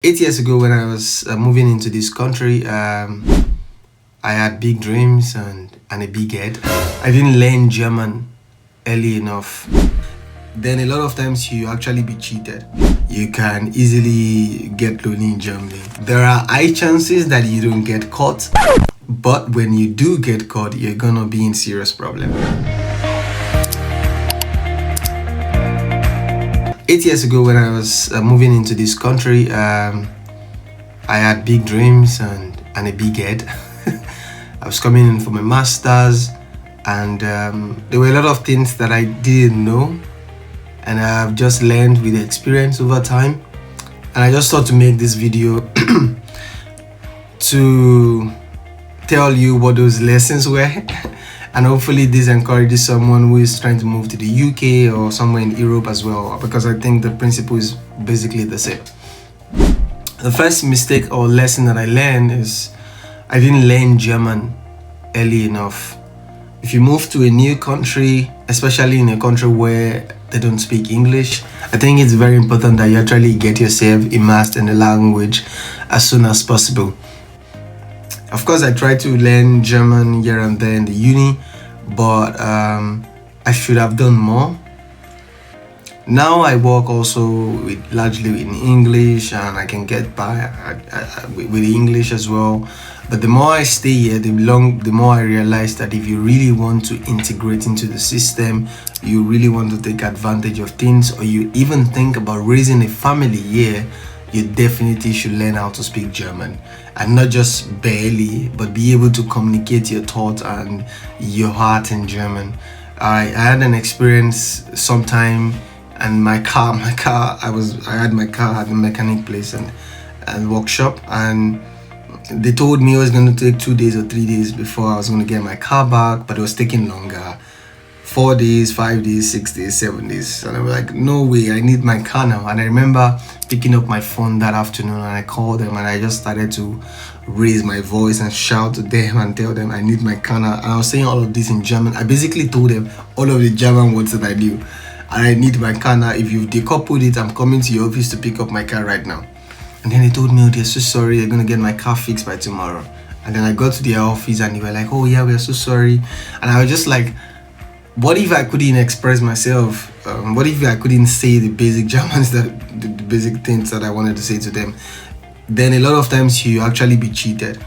8 years ago, when I was moving into this country, I had big dreams and a big head. I didn't learn German early enough. Then a lot of times you actually be cheated. You can easily get lonely in Germany. There are high chances that you don't get caught, but when you do get caught, you're gonna be in serious problem. 8 years ago, when I was moving into this country, I had big dreams and a big head. I was coming in for my master's, and there were a lot of things that I didn't know, and I've just learned with the experience over time. And I just thought to make this video to tell you what those lessons were. And hopefully this encourages someone who is trying to move to the UK or somewhere in Europe as well, because I think the principle is basically the same. The first mistake or lesson that I learned is I didn't learn German early enough. If you move to a new country, especially in a country where they don't speak English, I think it's very important that you actually get yourself immersed in the language as soon as possible. Of course, I tried to learn German here and there in the uni, but I should have done more. Now I work also largely in English, and I can get by with English as well. But the more I stay here, the more I realize that if you really want to integrate into the system, you really want to take advantage of things, or you even think about raising a family here, you definitely should learn how to speak German, and not just barely, but be able to communicate your thoughts and your heart in German. I had an experience sometime, and I had my car at the mechanic place and workshop, and they told me it was going to take 2 days or 3 days before I was going to get my car back, but it was taking longer. 4 days, 5 days, 6 days, 7 days. And I was like, no way, I need my car now. And I remember picking up my phone that afternoon, and I called them, and I just started to raise my voice and shout to them and tell them I need my car now. And I was saying all of this in German. I basically told them all of the German words that I knew. And I need my car now. If you've decoupled it, I'm coming to your office to pick up my car right now. And then they told me, oh, they're so sorry, they're going to get my car fixed by tomorrow. And then I got to their office, and they were like, oh yeah, we're so sorry. And I was just like, what if I couldn't express myself? What if I couldn't say the basic Germans, the basic things that I wanted to say to them? Then a lot of times you actually be cheated.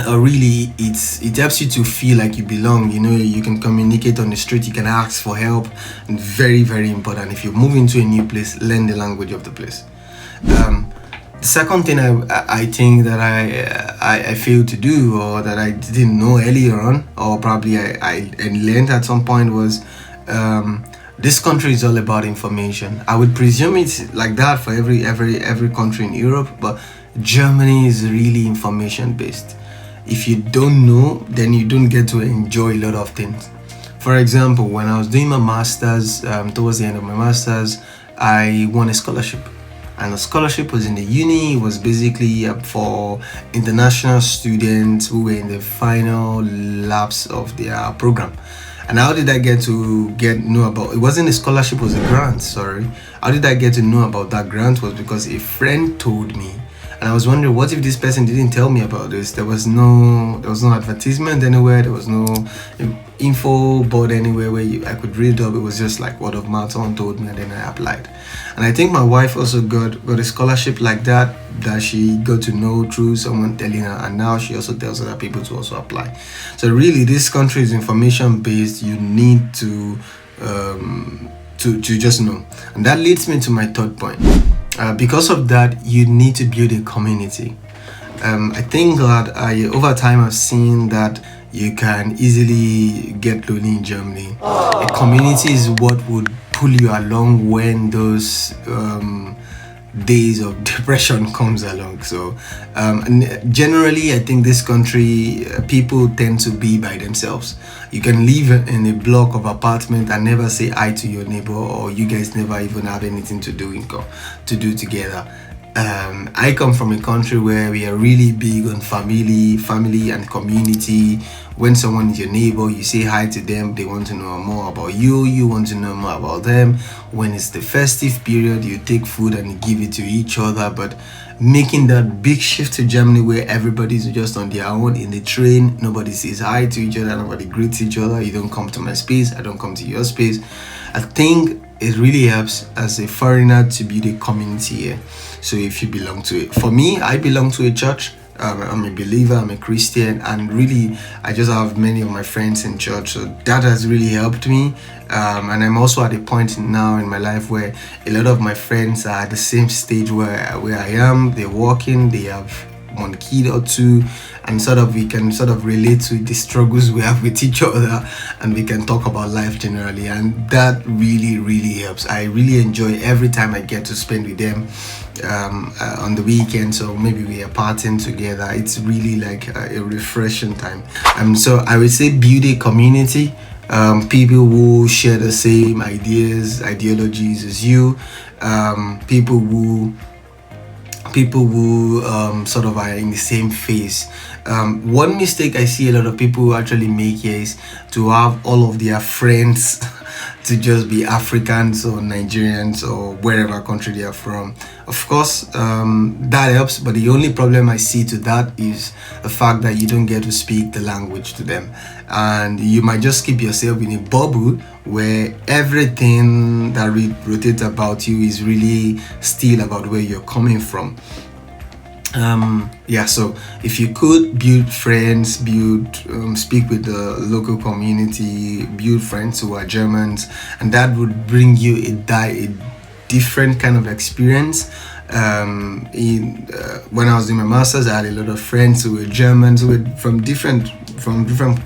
Really, it helps you to feel like you belong. You know, you can communicate on the street, you can ask for help, and very, very important. If you move into a new place, learn the language of the place. The second thing I think that I failed to do, or that I didn't know earlier on, or probably I learned at some point, was this country is all about information. I would presume it's like that for every country in Europe, but Germany is really information based. If you don't know, then you don't get to enjoy a lot of things. For example, when I was doing my master's, towards the end of my master's, I won a scholarship. And the scholarship was in the uni. It was basically for international students who were in the final laps of their program. And how did I get to know about it? Wasn't a scholarship, it was a grant, sorry. How did I get to know about that grant? Was because a friend told me. And I was wondering, what if this person didn't tell me about this? There was no advertisement anywhere. There was no info board anywhere where I could read it up. It was just like word of mouth. Someone told me, and then I applied. And I think my wife also got a scholarship like that she got to know through someone telling her, and now she also tells other people to also apply. So really, this country is information based. You need to just know. And that leads me to my third point. Because of that, you need to build a community. I think that over time I've seen that you can easily get lonely in Germany. A community is what would pull you along when those days of depression comes along. So and generally, I think this country, people tend to be by themselves. You can live in a block of apartment and never say hi to your neighbor, or you guys never even have anything to do together. I come from a country where we are really big on family and community. When someone is your neighbor, you say hi to them, they want to know more about you, you want to know more about them. When it's the festive period, you take food and you give it to each other. But making that big shift to Germany where everybody's just on their own in the train, nobody says hi to each other, nobody greets each other, you don't come to my space, I don't come to your space. I think it really helps as a foreigner to build a community here. So if you belong to it, for me, I belong to a church. I'm a believer, I'm a Christian, and really I just have many of my friends in church, so that has really helped me. And I'm also at a point now in my life where a lot of my friends are at the same stage where I am. They're working, they have one kid or two, and we can relate to the struggles we have with each other, and we can talk about life generally, and that really helps. I really enjoy every time I get to spend with them on the weekend, so maybe we are partying together. It's really like a refreshing time. So I would say build a community, people who share the same ideologies as you, people who are in the same phase. One mistake I see a lot of people actually make here is to have all of their friends to just be Africans or Nigerians or wherever country they are from. Of course, that helps, but the only problem I see to that is the fact that you don't get to speak the language to them, and you might just keep yourself in a bubble where everything that rotates about you is really still about where you're coming from. So if you could build friends, speak with the local community, build friends who are Germans, and that would bring you a different kind of experience. When I was doing my masters, I had a lot of friends who were Germans, who were from different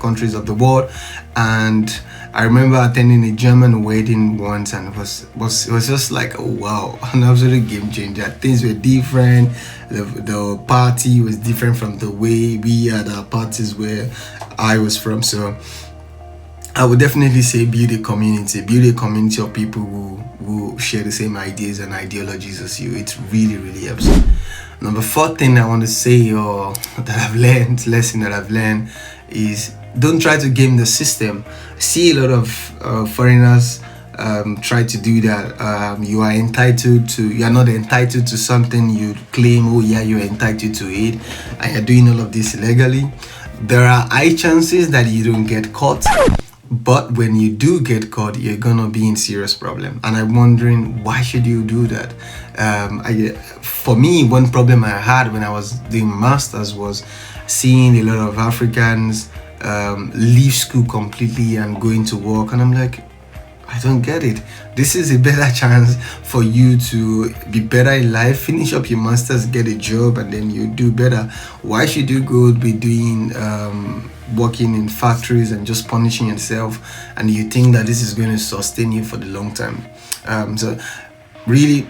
countries of the world, and I remember attending a German wedding once, and it was just like, oh wow, an absolute game changer. Things were different. The party was different from the way we had our parties where I was from. So I would definitely say build a community of people who share the same ideas and ideologies as you. It really helps. Number 4 thing I want to say, or lesson that I've learned, is don't try to game the system. I see a lot of foreigners try to do that. You are not entitled to something you claim, oh yeah, you're entitled to it, and you're doing all of this illegally. There are high chances that you don't get caught, but when you do get caught, you're gonna be in serious problem. And I'm wondering, why should you do that? For me, one problem I had when I was doing masters was seeing a lot of Africans leave school completely and going to work, and I'm like, I don't get it. This is a better chance for you to be better in life, finish up your masters, get a job, and then you do better. Why should you go be doing working in factories and just punishing yourself, and you think that this is going to sustain you for the long time? So really,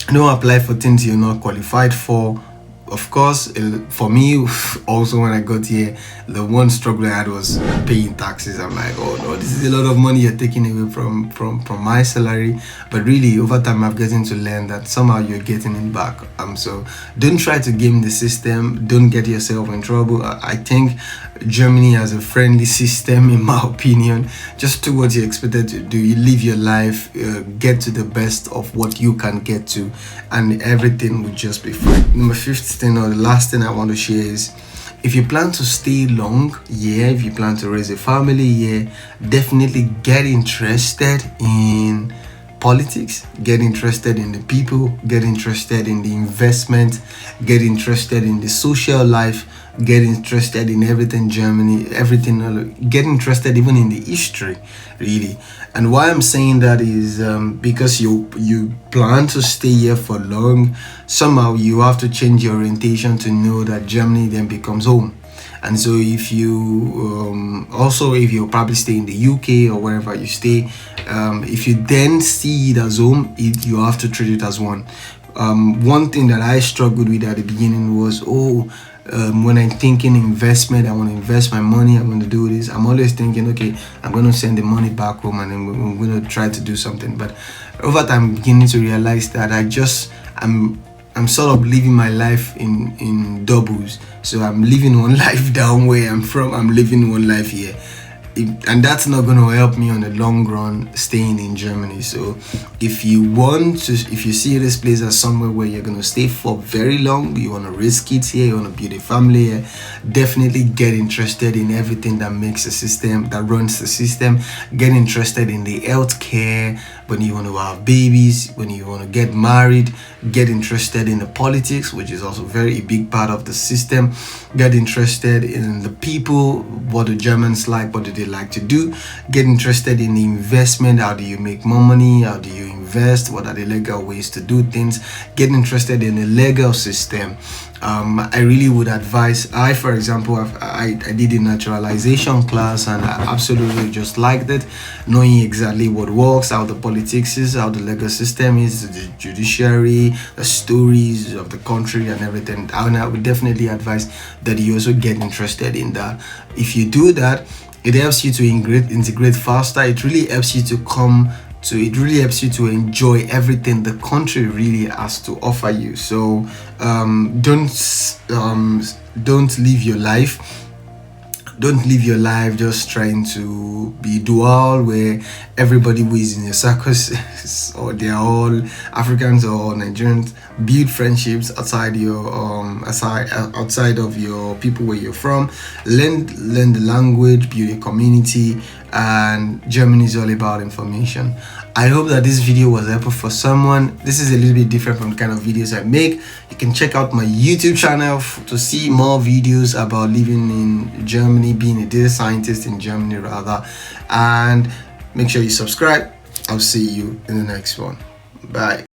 don't apply for things you're not qualified for. Of course, for me, also when I got here, the one struggle I had was paying taxes. I'm like, oh no, this is a lot of money you're taking away from my salary. But really, over time, I've gotten to learn that somehow you're getting it back. So don't try to game the system. Don't get yourself in trouble. I think Germany has a friendly system, in my opinion. Just do what you're expected to do. You live your life, get to the best of what you can get to, and everything will just be fine. Number 5th thing, or the last thing I want to share, is if you plan to stay long, if you plan to raise a family, definitely get interested in politics, get interested in the people, get interested in the investment, get interested in the social life, get interested in everything Germany, get interested even in the history, really. And why I'm saying that is because you plan to stay here for long, somehow you have to change your orientation to know that Germany then becomes home. And so if you if you probably stay in the UK or wherever you stay, if you then see it as home, you have to treat it as one. One thing that I struggled with at the beginning was, when I'm thinking investment, I want to invest my money, I want to do this, I'm always thinking, okay, I'm going to send the money back home and then I'm going to try to do something. But over time, I'm beginning to realize that I'm sort of living my life in doubles. So I'm living one life down where I'm from, I'm living one life here. And that's not going to help me on the long run staying in Germany. So if you see this place as somewhere where you're going to stay for very long, you want to raise kids here, you want to build a family here, definitely get interested in everything that makes the system, that runs the system. Get interested in the healthcare, when you want to have babies, when you want to get married. Get interested in the politics, which is also very big part of the system. Get interested in the people, what the Germans like, what do they like to do. Get interested in the investment, how do you make more money, how do you invest, what are the legal ways to do things. Get interested in the legal system. I really would advise, for example, I did a naturalization class and I absolutely just liked it, knowing exactly what works, how the politics is, how the legal system is, the judiciary, the stories of the country and everything. And I would definitely advise that you also get interested in that. If you do that, it helps you to integrate faster. It really helps you to enjoy everything the country really has to offer you. So don't live your life just trying to be dual, where everybody who is in your circus or they're all Africans or Nigerians. Build friendships outside of your people where you're from. Learn the language, build a community, and Germany is all about information. I hope that this video was helpful for someone. This is a little bit different from the kind of videos I make. You can check out my YouTube channel to see more videos about living in Germany, being a data scientist in Germany rather, and make sure you subscribe. I'll see you in the next one. Bye.